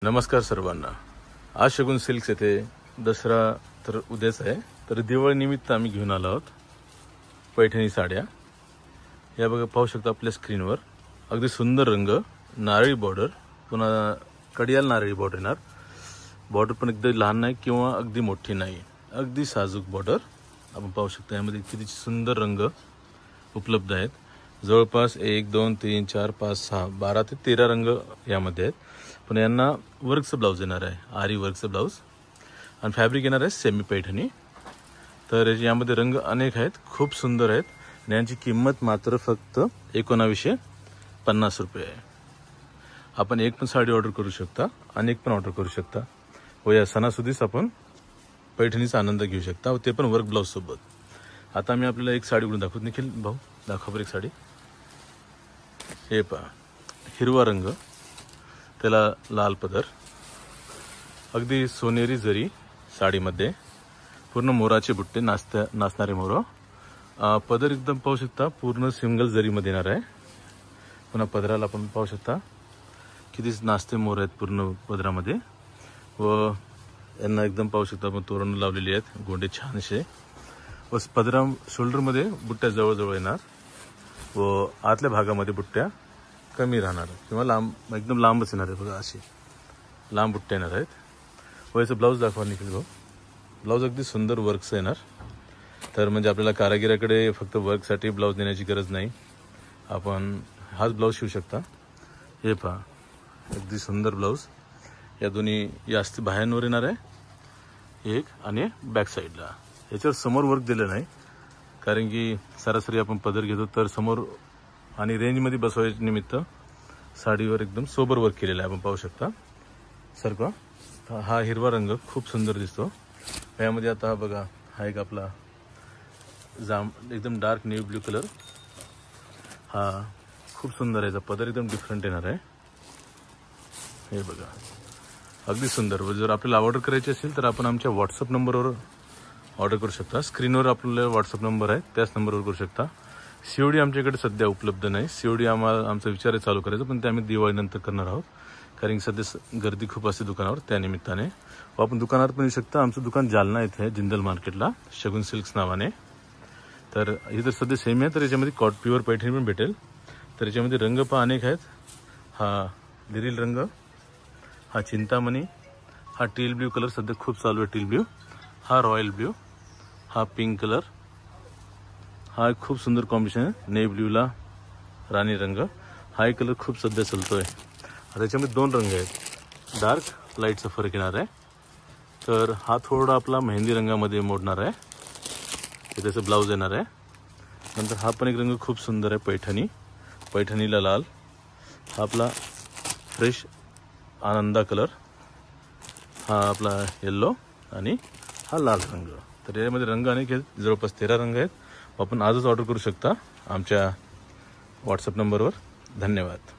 नमस्कार सर्वांना। आज शगुन सिल्क्स येथे दसरा तर उद्याच आहे, तर दिवाळी निमित्त आम्ही घेऊन आलो आहोत पैठणी साड्या। या बघा, पाहू शकता आपल्या स्क्रीनवर अगदी सुंदर रंग, नारळी बॉर्डर, पुन्हा कडियाल नारळी बॉर्डर येणार। बॉर्डर पण अगदी लहान नाही किंवा अगदी मोठी नाही, अगदी साजूक बॉर्डर आपण पाहू शकता। यामध्ये किती सुंदर रंग उपलब्ध आहेत। जवळपास 1 2 3 4 5 6 12 ते 13 रंग यामध्ये आहेत। पण यांना वर्कचं ब्लाउज येणार आहे, आरी वर्कचं ब्लाउज, आणि फॅब्रिक येणार आहे सेमी पैठणी। तर यामध्ये रंग अनेक आहेत, खूप सुंदर आहेत, आणि यांची किंमत मात्र फक्त 1950 रुपये आहे। आपण एक पण साडी ऑर्डर करू शकता, अनेक पण ऑर्डर करू शकता, व या सणासुदीस आपण पैठणीचा आनंद घेऊ शकता, व ते पण वर्क ब्लाउज सोबत। आता मी आपल्याला एक साडी उघडून दाखवतो। निखिल भाऊ दाखवा बरं एक साडी। हे पहा, हिरवा रंग, त्याला लाल पदर, अगदी सोनेरी जरी साडीमध्ये, पूर्ण मोराचे बुट्टे, नाचणारे मोर, पदर एकदम पाहू शकता पूर्ण सिंगल जरीमध्ये येणार आहे। पुन्हा पदराला आपण पाहू शकता किती नाचते मोर आहेत पूर्ण पदरामध्ये, व यांना एकदम पाहू शकता आपण तोरण लावलेली आहेत, गोंडे छान असे, व पदरा शोल्डरमध्ये बुट्ट्या जवळजवळ येणार, व आतल्या भागामध्ये बुट्ट्या कमी राहणार किंवा लांब, एकदम लांबच येणार आहे। बघा अशी लांब बुट्ट्या येणार आहेत। व याचं ब्लाऊज दाखवा निखिल भाऊ। ब्लाऊज अगदी सुंदर वर्कचं येणार। तर म्हणजे आपल्याला कारागिराकडे फक्त वर्कसाठी ब्लाऊज देण्याची गरज नाही, आपण हाच ब्लाऊज शिवू शकता। हे पहा, अगदी सुंदर ब्लाऊज, या दोन्ही जास्त बाह्यांवर येणार आहे एक, आणि बॅक साईडला। याच्यावर समोर वर्क दिलं नाही, कारण की सरासरी आपण पदर घेतो तर समोर आणि रेंजमध्ये बसवायच्या निमित्त साडीवर एकदम सोबर वर्क केलेलं आहे, आपण पाहू शकता। सारखा हा हिरवा रंग खूप सुंदर दिसतो यामध्ये। आता बघा, हा एक आपला एकदम डार्क नेव्ही ब्ल्यू कलर, हा खूप सुंदर आहे। पदर एकदम डिफरंट येणार आहे। हे बघा, अगदी सुंदर। व जर आपल्याला ऑर्डर करायची असेल तर आपण आमच्या व्हॉट्सअप नंबरवर ऑर्डर करू शकता। स्क्रीनवर आपल्याला व्हॉट्सअप नंबर आहे, त्याच नंबरवर करू शकता। सीओडी आमच्याकडे सध्या उपलब्ध नाही। सीओडी आमचा विचार आहे चालू करायचा, पण ते आम्ही दिवाळीनंतर करणार आहोत, कारण की सध्या गर्दी खूप असते दुकानावर, त्यानिमित्ताने। व आपण दुकानावर पण येऊ शकता। आमचं दुकान जालना येथे आहे, जिंदल मार्केटला, शगुन सिल्क्स नावाने। तर इथं सध्या सेमी आहे, तर याच्यामध्ये प्युअर पैठणी पण भेटेल। तर याच्यामध्ये रंग पण अनेक आहेत। हा लिरिल रंग, हा चिंतामणी, हा टील ब्ल्यू कलर सध्या खूप चालू आहे, टील ब्ल्यू, हा रॉयल ब्ल्यू, हा पिंक कलर, हा एक खूप सुंदर कॉम्बिनेशन आहे, नेव्ही ब्ल्यूला राणी रंग, हा एक कलर खूप सध्या चालतोय। आता याच्यामध्ये 2 रंग आहेत, डार्क लाईटचा फरक येणार आहे। तर हा थोडा आपला मेहंदी रंगामध्ये मोडणार आहे, हे त्याचं ब्लाऊज येणार आहे। नंतर हा पण एक रंग खूप सुंदर आहे, पैठणी, पैठणीला लाल, हा आपला फ्रेश आनंदा कलर, हा आपला येल्लो, आणि हा लाल रंग। तर यामध्ये रंग अनेक आहेत, जवळपास 13 रंग आहेत। आपण आजच ऑर्डर करू शकता आमच्या व्हॉट्सअप नंबरवर। धन्यवाद।